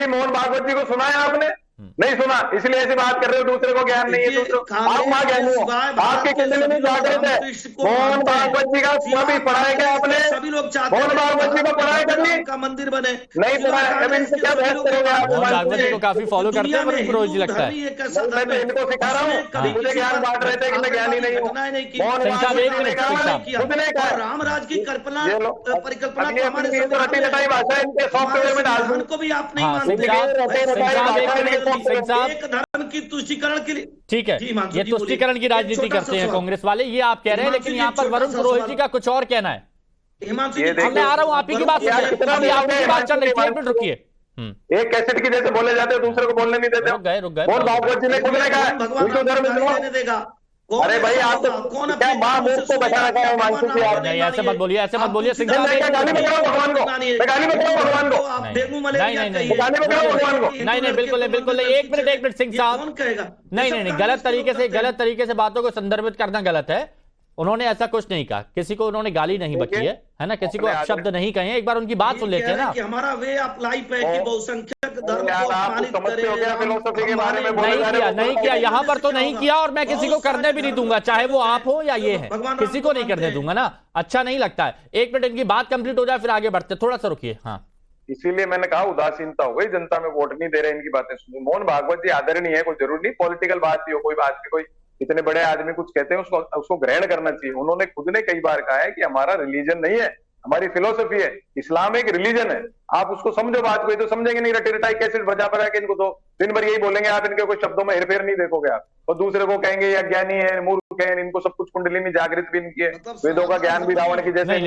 मोहन भागवत जी को सुना है आपने? नहीं सुना, इसलिए ऐसी बात कर रहे हो, दूसरे को ज्ञान नहीं है। दूसरे आप वहां ज्ञानी हो, आपके कितने में जागृत है। मोहन भागवत जी का कभी पढ़ाया क्या आपने? सभी लोग चाहते मोहन भागवत जी को पढ़ाया कभी? का मंदिर बने, नहीं पढ़ाया। अब इनसे क्या बहस करोगे आप? मोहन भागवत जी को काफी फॉलो करते हैं वरुण पुरोहित जी, लगता है। मैं तो इनको सिखा रहा हूँ, मुझे ज्ञान बांट रहे थे कि मैं ज्ञानी नहीं हूँ। मोहन भागवत ने कहा रामराज की कल्पना परिकल्पना रटी रटाई भाषा इनके सॉफ्टवेयर में डाल दूं को भी आप नहीं हाँ, मानते। सिंह साहब एक धर्म की तुष्टीकरण के लिए, ठीक है, ये तुष्टीकरण की राजनीति करते हैं कांग्रेस वाले, ये आप कह रहे हैं, लेकिन यहाँ पर वरुण पुरोहित जी का कुछ और कहना है। मैं आ रहा हूँ, आप ही की बात सुन रहे, अभी आप ही की बात चल रही थी, एक मिनट रुकिए। एक कैसेट की जैसे बोले जाते हो, दूसरे को बोलने नहीं देते। रुक गए। मोहन भागवत जी ने खुद ने कहा भगवान धर्म देगा। अरे भाई आप तो क्या माँ मूर्ख को बैठा रखा है मानसू जी? आप नहीं, ऐसे मत बोलिए, ऐसे मत बोलिए सिंह साहब। मैं गाली में कराऊं भगवान को? मैं गाली में कराऊं भगवान को? नहीं, गाली में कराऊं भगवान को? नहीं, बिल्कुल नहीं। एक मिनट सिंह साहब, नहीं, गलत तरीके से बातों को संदर्भित करना गलत है। उन्होंने ऐसा कुछ नहीं कहा, किसी को उन्होंने गाली नहीं बकी है ना, किसी को अपशब्द नहीं कहे। एक बार उनकी बात सुन लेते हैं ना। हमारा वे ऑफ लाइफ है कि बहुसंख्यक धर्म को अपमानित समझते हो क्या फिलोसफी के बारे में? नहीं किया, यहाँ पर तो नहीं किया, और मैं किसी को करने भी नहीं दूंगा, चाहे वो आप हो या ये है, किसी को नहीं करने दूंगा ना, अच्छा नहीं लगता है। एक मिनट इनकी बात कंप्लीट हो जाए फिर आगे बढ़ते, थोड़ा सा रुकिए। हाँ, इसीलिए मैंने कहा उदासीनता हो गई, जनता में वोट नहीं दे रहे, इनकी बातें सुनिए। मोहन भागवत जी आदरणीय है, कोई जरूरी नहीं पॉलिटिकल बात ही हो, कोई बात भी, कोई इतने बड़े आदमी कुछ कहते हैं उसको ग्रहण करना चाहिए। उन्होंने खुद ने कई बार कहा है कि हमारा रिलीजन नहीं है, हमारी फिलोसफी है, इस्लाम एक रिलीजन है। आप उसको समझो बात को, तो समझेंगे नहीं, रटी रटाई कैसे बजा पड़ा के इनको तो दिन भर यही बोलेंगे आप, इनके कोई शब्दों में हेरफेर नहीं देखोगे आप, और दूसरे को कहेंगे या ज्ञानी है, मूर्ख है, इनको सब कुछ कुंडली में जागृत भी इनकी है, वेदों का ज्ञान भी रावण की जैसे।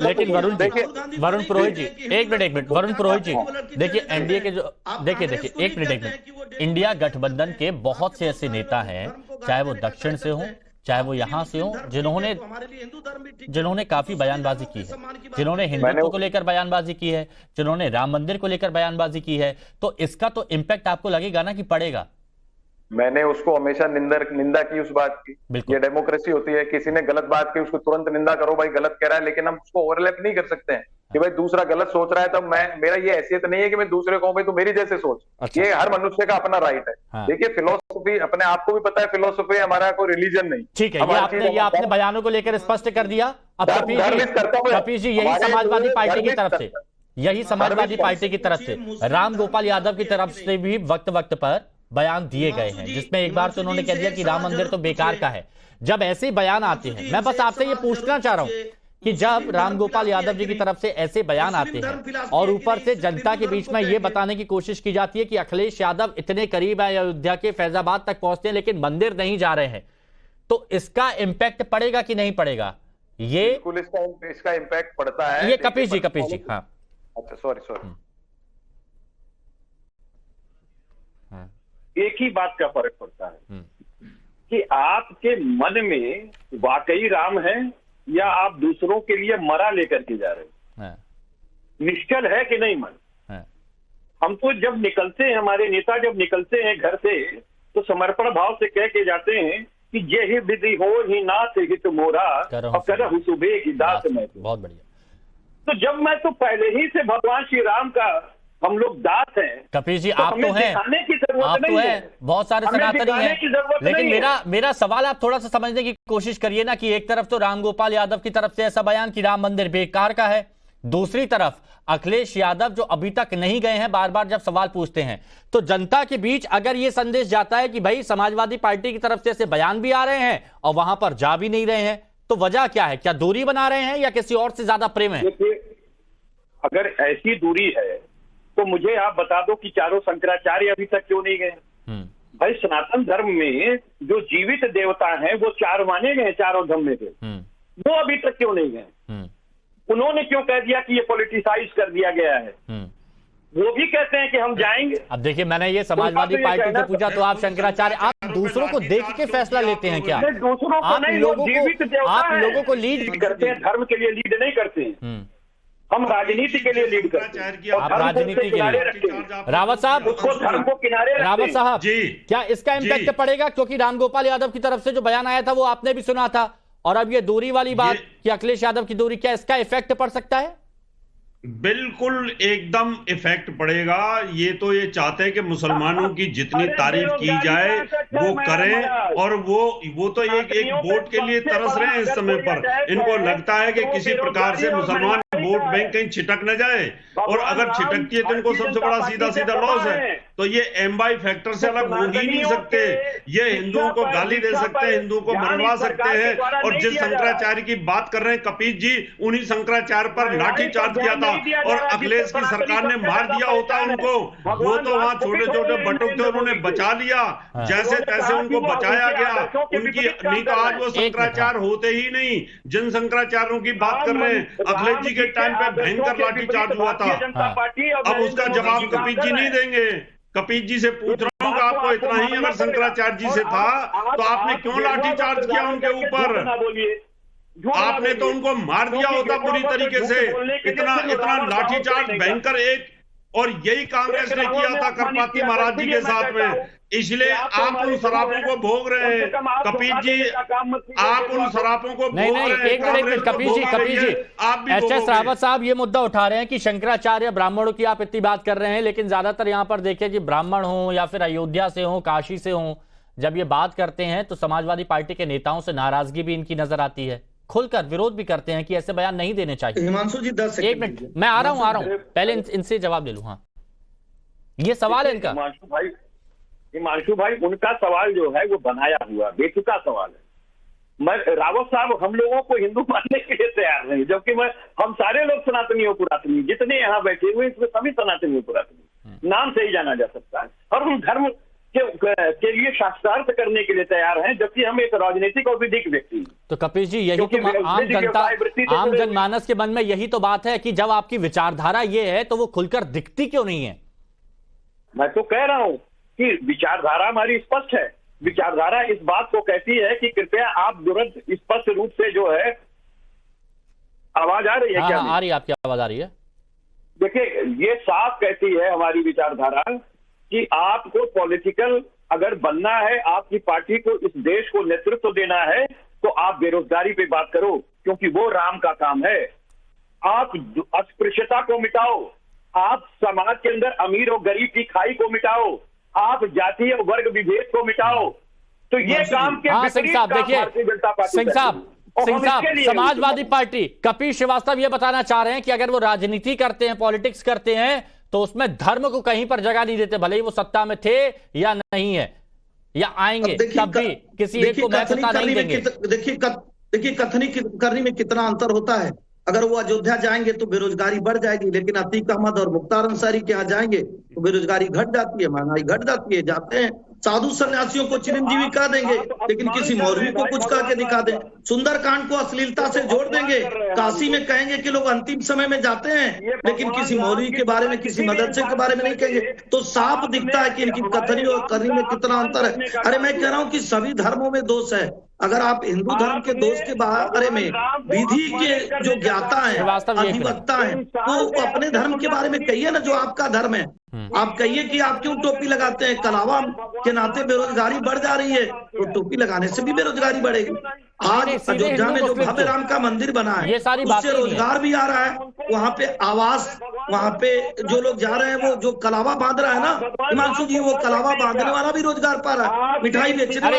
लेकिन वरुण पुरोहित जी, एक मिनट वरुण पुरोहित जी, देखिए एनडीए के जो देखिए एक मिनट, इंडिया गठबंधन के बहुत से ऐसे नेता हैं, चाहे वो दक्षिण से हों चाहे वो यहां से हो, जिन्होंने काफी बयानबाजी की है, जिन्होंने हिंदुत्व को लेकर बयानबाजी की है, जिन्होंने राम मंदिर को लेकर बयानबाजी की है, तो इसका तो इम्पैक्ट आपको लगेगा ना कि पड़ेगा। मैंने उसको हमेशा निंदा की उस बात की। ये डेमोक्रेसी होती है, किसी ने गलत बात की उसको तुरंत निंदा करो, भाई गलत कह रहा है, लेकिन हम उसको ओवरलैप नहीं कर सकते हैं कि भाई दूसरा गलत सोच रहा है तब मेरा ये हैसियत नहीं है कि मैं दूसरे को भाई तू मेरी जैसे सोच। अच्छा। ये हर मनुष्य का अपना राइट है। हाँ। देखिए फिलोसफी, अपने आपको भी पता है फिलोसफी हमारा कोई रिलीजन नहीं। ठीक है, ये आपने बयानों को लेकर स्पष्ट कर दिया। अब कपीश जी यही समाजवादी पार्टी की तरफ से, यही समाजवादी पार्टी की तरफ से राम गोपाल यादव की तरफ से भी वक्त पर बयान दिए गए हैं, जिसमें एक बार तो उन्होंने कह दिया कि राम मंदिर तो बेकार का है। जब ऐसे बयान आते हैं, मैं बस आपसे ये पूछना चाह रहा हूं कि जब राम गोपाल यादव जी की तरफ से ऐसे बयान आते हैं और ऊपर से जनता के बीच में ये बताने की कोशिश की जाती है कि अखिलेश यादव इतने करीब है अयोध्या के, फैजाबाद तक पहुंचते हैं लेकिन मंदिर नहीं जा रहे हैं, तो इसका इंपैक्ट पड़ेगा कि नहीं पड़ेगा? ये इसका इंपैक्ट पड़ता है। ये कपीश जी हाँ, अच्छा सॉरी एक ही बात का फर्क पड़ता है कि आपके मन में वाकई राम है या आप दूसरों के लिए मरा लेकर के जा रहे हैं, निश्चल है कि नहीं मन। हम तो जब निकलते हैं, हमारे नेता जब निकलते हैं घर से, तो समर्पण भाव से कह के जाते हैं कि ये ही विधि हो ही नाथ हित मोरा और करहु सुबह की दास में। बहुत बढ़िया। तो जब मैं तो पहले ही से भगवान श्री राम का हम लोग दास हैं। कपीश जी, आप तो हैं, आप तो हैं, बहुत सारे सनातनी हैं, लेकिन मेरा सवाल आप थोड़ा सा समझने की कोशिश करिए ना कि एक तरफ तो राम गोपाल यादव की तरफ से ऐसा बयान कि राम मंदिर बेकार का है, दूसरी तरफ अखिलेश यादव जो अभी तक नहीं गए हैं, बार बार जब सवाल पूछते हैं तो जनता के बीच अगर ये संदेश जाता है कि भाई समाजवादी पार्टी की तरफ से ऐसे बयान भी आ रहे हैं और वहां पर जा भी नहीं रहे हैं, तो वजह क्या है? क्या दूरी बना रहे हैं या किसी और से ज्यादा प्रेम है? अगर ऐसी दूरी है तो मुझे आप बता दो कि चारों शंकराचार्य अभी तक क्यों नहीं गए? भाई सनातन धर्म में जो जीवित देवता हैं वो 4 माने गए, चारों धर्म में थे, वो अभी तक क्यों नहीं गए? उन्होंने क्यों कह दिया कि ये पॉलिटिसाइज कर दिया गया है? वो भी कहते हैं कि हम जाएंगे। अब देखिए, मैंने ये समाजवादी पार्टी से पूछा तो आप शंकराचार्य, आप दूसरों को देख के फैसला लेते हैं क्या? दूसरों को नहीं, आप लोगों को लीड करते हैं, धर्म के लिए लीड नहीं करते हैं, हम राजनीति के लिए लीड करते हैं। आप राजनीति के लिए रावत साहब, उसको धर्म को किनारे रखते हैं। रावत साहब क्या इसका इम्पैक्ट पड़ेगा? क्योंकि राम गोपाल यादव की तरफ से जो बयान आया था वो आपने भी सुना था, और अब ये दूरी वाली बात कि अखिलेश यादव की दूरी, क्या इसका इफेक्ट पड़ सकता है? बिल्कुल एकदम इफेक्ट पड़ेगा। ये तो ये चाहते हैं कि मुसलमानों की जितनी तारीफ की जाए वो करें, और वो तो एक वोट के लिए तरस रहे हैं इस समय पर। इनको लगता है कि किसी प्रकार से मुसलमान वोट बैंक कहीं छिटक न जाए, और अगर छिटकती है तो इनको सबसे बड़ा सीधा सीधा लॉस है। तो ये एमवाई फैक्टर से अलग हो ही नहीं सकते। ये हिंदुओं को गाली दे सकते हैं, हिंदुओं को मरवा सकते हैं, और जिस शंकराचार्य की बात कर रहे हैं कपीश जी, उन्हीं शंकराचार्य पर लाठीचार्ज किया था और अखिलेश की सरकार ने मार दिया होता उनको। वो तो वहां छोटे छोटे बटुक थे, उन्होंने बचा लिया, जैसे तैसे उनको बचाया गया। उनकी नहीं तो आज वो शंकराचार्य होते ही नहीं। जिन शंकराचार्यों की बात कर रहे हैं, अखिलेश जी के टाइम पे भयंकर लाठीचार्ज हुआ था। अब उसका जवाब कपीश जी नहीं देंगे। कपीश जी से पूछ रहा हूँ कि आपको इतना ही अगर शंकराचार्य जी से था तो आपने क्यों लाठीचार्ज किया उनके ऊपर? आपने तो उनको मार दिया होता पूरी तरीके से। इतना लाठीचार्ज भयंकर एक, और यही कांग्रेस ने किया था करपाती महाराज जी के साथ में। इसलिए आप उन शराबों को भोग रहे हैं कपीश जी, आप उन शराबों को भोग रहे हैं। एक मिनट कपीश जी, आप भी एच.एस. रावत साहब ये मुद्दा उठा रहे हैं कि शंकराचार्य ब्राह्मणों की आप इतनी बात कर रहे हैं, लेकिन ज्यादातर यहां पर देखिए कि ब्राह्मण हो या फिर अयोध्या से हो, काशी से हो, जब ये बात करते हैं तो समाजवादी पार्टी के नेताओं से नाराजगी भी इनकी नजर आती है, खुलकर विरोध भी करते हैं कि ऐसे बयान नहीं देने चाहिए। हिमांशु जी 10 सेकंड, एक मिनट मैं आ रहा हूं, पहले इनसे जवाब ले लूं। हाँ, ये सवाल है इनका। हिमांशु भाई उनका सवाल जो है वो बनाया हुआ बेतुका सवाल है। रावत साहब हम लोगों को हिंदू मानने के लिए तैयार नहीं, जबकि हम सारे लोग सनातनी और पुरातनी जितने यहाँ बैठे हुए इसमें सभी सनातनी और पुरातनी नाम से ही जाना जा सकता है, और उन धर्म के लिए शास्त्रार्थ करने के लिए तैयार हैं, जबकि हम एक राजनीतिक और विधिक व्यक्ति हैं। तो कपीश जी यही तो आम जनमानस के मन में यही तो बात है कि जब आपकी विचारधारा ये है तो वो खुलकर दिखती क्यों नहीं है? मैं तो कह रहा हूं कि विचारधारा हमारी स्पष्ट है। विचारधारा इस बात को कहती है कि कृपया आप तुरंत स्पष्ट रूप से जो है, आवाज आ रही है? क्या आ रही है, आपकी आवाज आ रही है। देखिए ये साफ कहती है हमारी विचारधारा कि आपको पॉलिटिकल अगर बनना है, आपकी पार्टी को इस देश को नेतृत्व देना है, तो आप बेरोजगारी पे बात करो, क्योंकि वो राम का काम है। आप अस्पृश्यता को मिटाओ, आप समाज के अंदर अमीर और गरीब की खाई को मिटाओ, आप जातीय वर्ग विभेद को मिटाओ। तो ये काम के सिंह साहब देखिए, सिंह साहब समाजवादी पार्टी कपीश श्रीवास्तव ये बताना चाह रहे हैं कि अगर वो राजनीति करते हैं, पॉलिटिक्स करते हैं, तो उसमें धर्म को कहीं पर जगह नहीं देते, भले ही वो सत्ता में थे या नहीं है या आएंगे, तब भी किसी एक को महत्वता नहीं देंगे। देखिए कथनी करने में कितना अंतर होता है। अगर वो अयोध्या जाएंगे तो बेरोजगारी बढ़ जाएगी, लेकिन अतीक अहमद और मुख्तार अंसारी के यहाँ जाएंगे तो बेरोजगारी घट जाती है, महंगाई घट जाती है। जाते हैं साधु सन्यासियों को चिरंजीवी कह देंगे, लेकिन किसी मौलवी को कुछ कह के दिखा दें। सुंदरकांड को अश्लीलता से जोड़ देंगे, काशी में कहेंगे कि लोग अंतिम समय में जाते हैं, लेकिन किसी मौलवी के बारे में, किसी मदरसे के बारे में नहीं कहेंगे। तो साफ दिखता है कि इनकी कथनी और करनी में कितना अंतर है। अरे मैं कह रहा हूँ कि सभी धर्मों में दोष है। अगर आप हिंदू धर्म के दोष के बारे में विधि के जो ज्ञाता है, अधिवक्ता है, तो अपने धर्म के बारे में कहिए ना, जो आपका धर्म है। आप कहिए कि आप क्यों टोपी लगाते हैं, कलावा के नाते बेरोजगारी बढ़ जा रही है, तो टोपी लगाने से भी बेरोजगारी बढ़ेगी। आज अयोध्या में जो भव्य राम का मंदिर बना है, उससे रोजगार भी आ रहा है। वहाँ पे आवास, वहाँ पे जो लोग जा रहे हैं, वो जो कलावा बांध रहा है ना हिमांशु जी, वो कलावा बांधने वाला भी रोजगार पा रहा है, मिठाई बेचने वाला